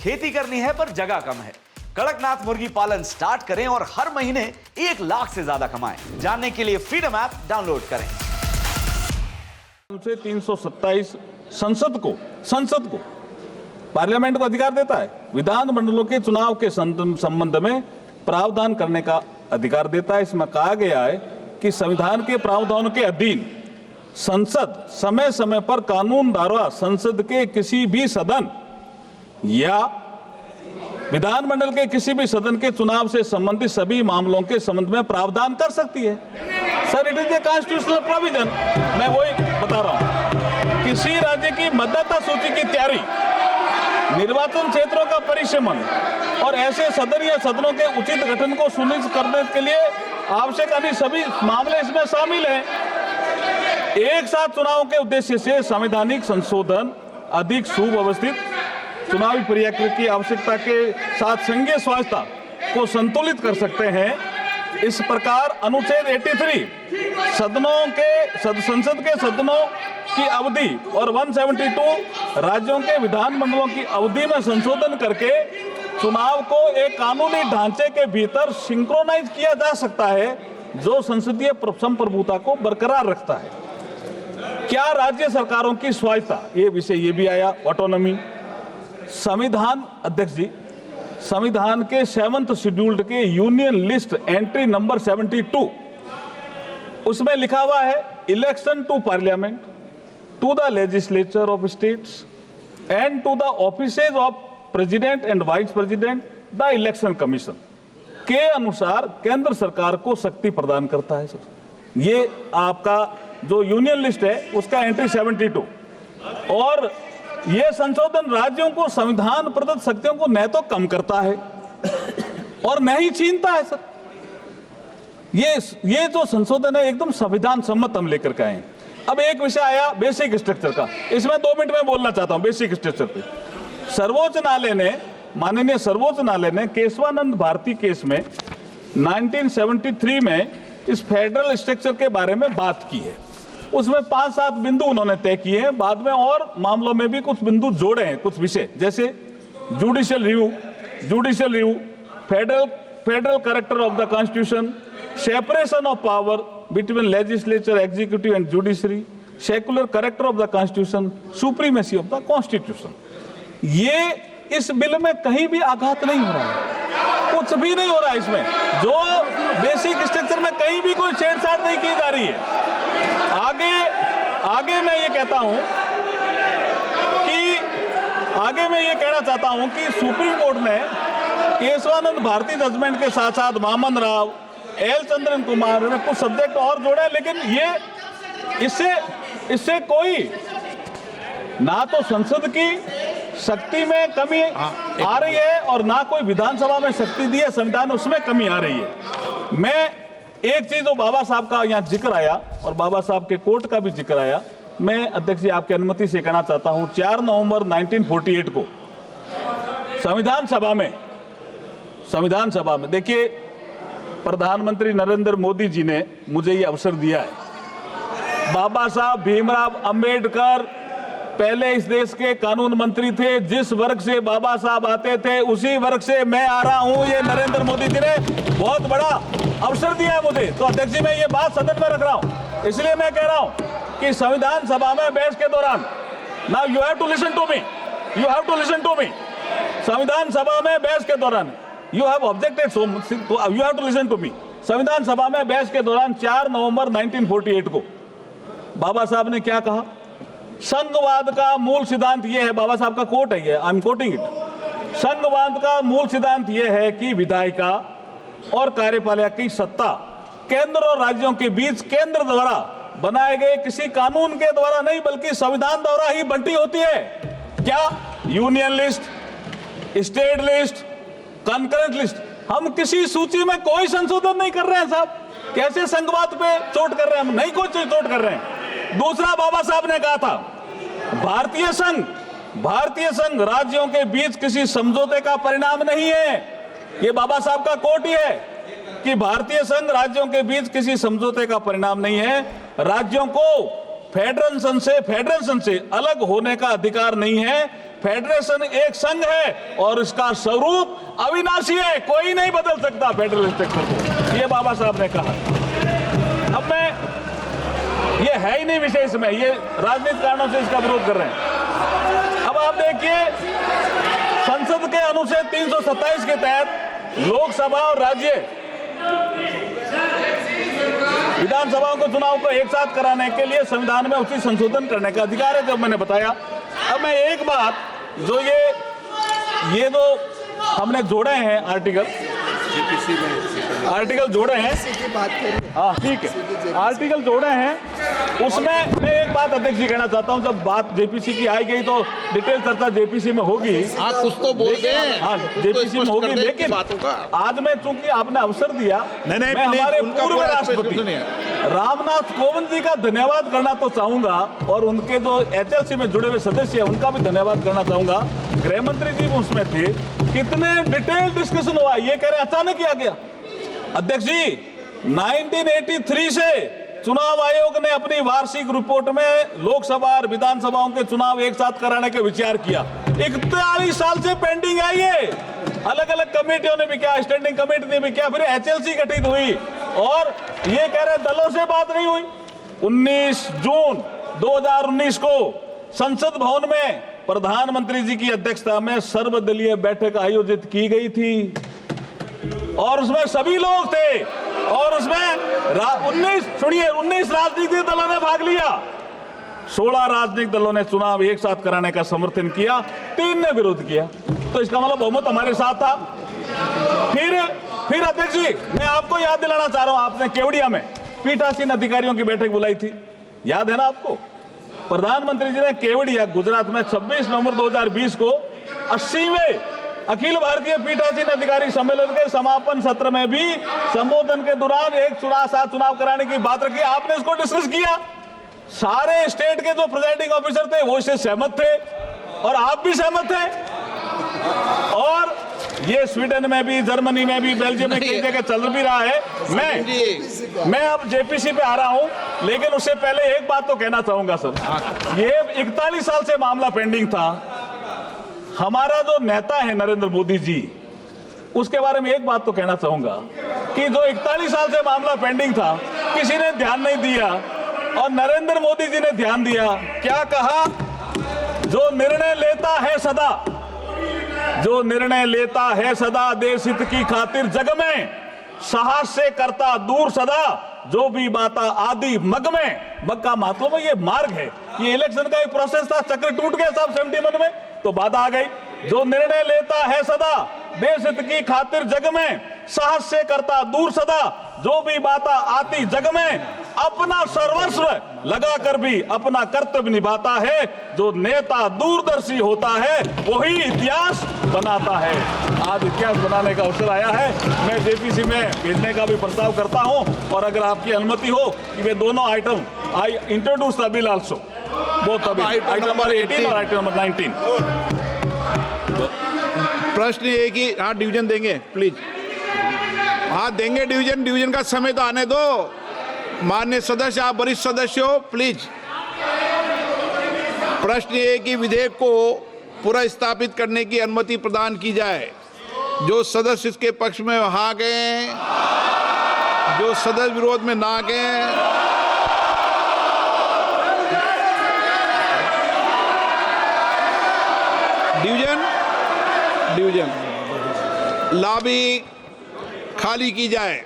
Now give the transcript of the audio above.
खेती करनी है पर जगह कम है। कड़कनाथ मुर्गी पालन स्टार्ट करें और हर महीने 1 लाख से ज्यादा कमाएं। जानने के लिए फ्रीडम ऐप डाउनलोड करें। 327 संसद को पार्लियामेंट को अधिकार देता है। विधान मंडलों के चुनाव के संबंध में प्रावधान करने का अधिकार देता है। इसमें कहा गया है कि संविधान के प्रावधानों के अधीन संसद समय समय पर कानून द्वारा संसद के किसी भी सदन या विधानमंडल के किसी भी सदन के चुनाव से संबंधित सभी मामलों के संबंध में प्रावधान कर सकती है। Sir, it is a constitutional provision. मैं वही बता रहा हूं। किसी राज्य की मतदाता सूची की तैयारी, निर्वाचन क्षेत्रों का परिसीमन और ऐसे सदन या सदनों के उचित गठन को सुनिश्चित करने के लिए आवश्यक अन्य सभी मामले इसमें शामिल हैं। एक साथ चुनाव के उद्देश्य से संवैधानिक संशोधन अधिक सुव्यवस्थित चुनावी प्रक्रिया की आवश्यकता के साथ संघीय स्वायत्तता को संतुलित कर सकते हैं। इस प्रकार अनुच्छेद 83 संसद के सदनों की अवधि और 172 राज्यों के विधानमंडलों की अवधि में संशोधन करके चुनाव को एक कानूनी ढांचे के भीतर सिंक्रोनाइज किया जा सकता है जो संसदीय संप्रभुता को बरकरार रखता है। क्या राज्य सरकारों की स्वायत्तता, ये विषय ये भी आया, ऑटोनॉमी। संविधान अध्यक्ष जी, संविधान के 7th शेड्यूल्ड के यूनियन लिस्ट एंट्री नंबर 72 उसमें लिखा हुआ है election to parliament, to the legislature of states and to the offices of president and vice president the election commission के अनुसार केंद्र सरकार को शक्ति प्रदान करता है। सर, ये आपका जो यूनियन लिस्ट है उसका एंट्री 72 और यह संशोधन राज्यों को संविधान प्रदत्त शक्तियों को न तो कम करता है और न ही छीनता है। सर, ये जो संशोधन है एकदम संविधान सम्मत हम लेकर के आए। अब एक विषय आया बेसिक स्ट्रक्चर का, इसमें 2 मिनट में बोलना चाहता हूं। बेसिक स्ट्रक्चर पे सर्वोच्च न्यायालय ने, माननीय सर्वोच्च न्यायालय ने केशवानंद भारती केस में 1973 में इस फेडरल स्ट्रक्चर के बारे में बात की है। उसमें 5-7 बिंदु उन्होंने तय किए हैं। बाद में और मामलों में भी कुछ बिंदु जोड़े हैं, कुछ विषय जैसे judicial review, federal character of the constitution, separation of power between legislature, executive and judiciary, secular character of the constitution, supremacy of the constitution. ये इस बिल में कहीं भी आघात नहीं हो रहा है, कुछ भी नहीं हो रहा है इसमें। जो बेसिक स्ट्रक्चर में कहीं भी कोई छेड़छाड़ नहीं की जा रही है। आगे मैं ये कहता हूं कि सुप्रीम कोर्ट ने केशवानंद भारती जजमेंट के साथ साथ वामन राव, एल चंद्रन कुमार ने कुछ सब्जेक्ट और जोड़े, लेकिन ये इससे कोई ना तो संसद की शक्ति में कमी आ रही है और ना कोई विधानसभा में शक्ति दी है संविधान, उसमें कमी आ रही है। मैं एक चीज जो बाबा साहब का यहाँ जिक्र आया और बाबा साहब के कोर्ट का भी जिक्र आया, मैं अध्यक्ष जी आपकी अनुमति से कहना चाहता हूं। 4 नवंबर 1948 को संविधान सभा में देखिए, प्रधानमंत्री नरेंद्र मोदी जी ने मुझे ये अवसर दिया है। बाबा साहब भीमराव अंबेडकर पहले इस देश के कानून मंत्री थे। जिस वर्ग से बाबा साहब आते थे उसी वर्ग से मैं आ रहा हूं। ये नरेंद्र मोदी जी ने बहुत बड़ा अवसर दिया है मुझे। तो अध्यक्ष जी, मैं ये बात सदन में रख रहा हूं, इसलिए मैं कह रहा हूं कि संविधान सभा में बहस के दौरान, now you have to listen to me, संविधान सभा में बहस के दौरान you have objected, so you have to listen to me. संविधान सभा में बहस के दौरान 4 नवंबर 1948 को बाबा साहब ने क्या कहा? संघवाद का मूल सिद्धांत यह है, बाबा साहब का कोट है ये, आई एम कोटिंग इट। संघवाद का मूल सिद्धांत यह है कि विधायिका और कार्यपालिका की सत्ता केंद्र और राज्यों के बीच केंद्र द्वारा बनाए गए किसी कानून के द्वारा नहीं बल्कि संविधान द्वारा ही बंटी होती है। क्या? Union list, state list, concurrent list. हम किसी सूची में कोई संशोधन नहीं कर रहे हैं साहब। कैसे संघवाद पे चोट कर रहे हैं? हम नहीं कोई चोट कर रहे हैं। दूसरा, बाबा साहब ने कहा था भारतीय संघ राज्यों के बीच किसी समझौते का परिणाम नहीं है। ये बाबा साहब का कोट ही है कि भारतीय संघ राज्यों के बीच किसी समझौते का परिणाम नहीं है। राज्यों को फेडरेशन से अलग होने का अधिकार नहीं है। फेडरेशन एक संघ है और इसका स्वरूप अविनाशी है, कोई नहीं बदल सकता फेडरल स्ट्रक्चर को, ये बाबा साहब ने कहा। अब मैं, ये है ही नहीं विषय इसमें, ये राजनीतिक कारणों से इसका विरोध कर रहे हैं। अब आप देखिए, संसद के अनुच्छेद 327 के तहत लोकसभा और राज्य विधानसभाओं को चुनाव को एक साथ कराने के लिए संविधान में उचित संशोधन करने का अधिकार है, जब मैंने बताया। अब मैं एक बात, जो ये जो हमने जोड़े हैं आर्टिकल जोड़े हैं, हाँ ठीक है, आर्टिकल जोड़े हैं, उसमें मैं एक बात अध्यक्ष जी कहना चाहता हूं, जब बात जेपीसी की आई गई तो डिटेल चर्चा जेपीसी में होगी। कुछ तो बोल गए, हाँ जेपीसी में होगी, लेकिन आज मैं चूंकि आपने अवसर दिया, मैं हमारे पूर्व राष्ट्रपति रामनाथ कोविंद जी का धन्यवाद करना तो चाहूंगा, और उनके जो एचएलसी में जुड़े हुए सदस्य हैं उनका भी धन्यवाद करना चाहूंगा। गृह मंत्री जी भी उसमें थे, कितने डिटेल डिस्कशन हुआ, ये कह रहे अचानक ही आ गया। अध्यक्ष जी, 1983 से चुनाव आयोग ने अपनी वार्षिक रिपोर्ट में लोकसभा और विधानसभाओं के चुनाव एक साथ कराने का विचार किया। 41 साल से पेंडिंग है ये, अलग अलग कमेटियों ने भी किया, स्टैंडिंग कमेटी ने भी किया, फिर एचएलसी गठित हुई, और ये कह रहे दलों से बात नहीं हुई। 19 जून 2019 को संसद भवन में प्रधानमंत्री जी की अध्यक्षता में सर्वदलीय बैठक आयोजित की गई थी, और उसमें सभी लोग थे, और उसमें 19 राजनीतिक दलों ने भाग लिया। 16 राजनीतिक दलों ने चुनाव एक साथ कराने का समर्थन किया, 3 ने विरोध किया, तो इसका मतलब बहुमत हमारे साथ था। फिर अध्यक्ष जी, मैं आपको याद दिलाना चाह रहा हूं, आपने केवड़िया में पीठासीन अधिकारियों की बैठक बुलाई थी, याद है ना आपको? प्रधानमंत्री जी ने केवड़िया गुजरात में 26 नवंबर 2020 को 80वें अखिल भारतीय पीठासीन अधिकारी सम्मेलन के समापन सत्र में भी संबोधन के दौरान एक साथ चुनाव कराने की बात रखी। आपने इसको डिस्कस किया, सारे स्टेट के जो प्रिजाइडिंग ऑफिसर थे वो इससे सहमत थे, और आप भी सहमत थे, और ये स्वीडन में भी, जर्मनी में भी, बेल्जियम में कई जगह चल भी रहा है। मैं अब जेपीसी पे आ रहा हूं, लेकिन उससे पहले एक बात तो कहना चाहूंगा सर, ये 41 साल से मामला पेंडिंग था। हमारा जो नेता है नरेंद्र मोदी जी, उसके बारे में एक बात तो कहना चाहूंगा कि जो 41 साल से मामला पेंडिंग था, किसी ने ध्यान नहीं दिया, और नरेंद्र मोदी जी ने ध्यान दिया। क्या कहा? जो निर्णय लेता है सदा, जो निर्णय लेता है सदा देश हित की खातिर जग में, साहस से करता दूर सदा, जो भी बाता आदि मग में। मग का मतलब ये मार्ग है, ये इलेक्शन का एक प्रोसेस था, चक्र टूट गया साहब 71 में, तो बाधा आ गई। जो निर्णय लेता है सदा देश हित की खातिर जग में, साहस से करता दूर सदा, जो भी बाता आती जग में, अपना सर्वस्व लगा कर भी अपना कर्तव्य निभाता है। जो नेता दूरदर्शी होता है वही इतिहास बनाता है। आज इतिहास बनाने का अवसर आया है, मैं जेपीसी में भेजने का भी प्रस्ताव करता हूं, और अगर आपकी अनुमति हो कि वे दोनों item, I introduce the bill also, both item number 18 और आइटम नंबर 19। प्रश्न ये कि हाँ डिवीजन देंगे, प्लीज हाँ देंगे डिवीजन का समय तो आने दो। माननीय सदस्य, आप वरिष्ठ सदस्य हो, प्लीज। प्रश्न ये कि विधेयक को पुनर्स्थापित करने की अनुमति प्रदान की जाए। जो सदस्य इसके पक्ष में हाँ गए, जो सदस्य विरोध में ना गए, डिवीजन लॉबी खाली की जाए।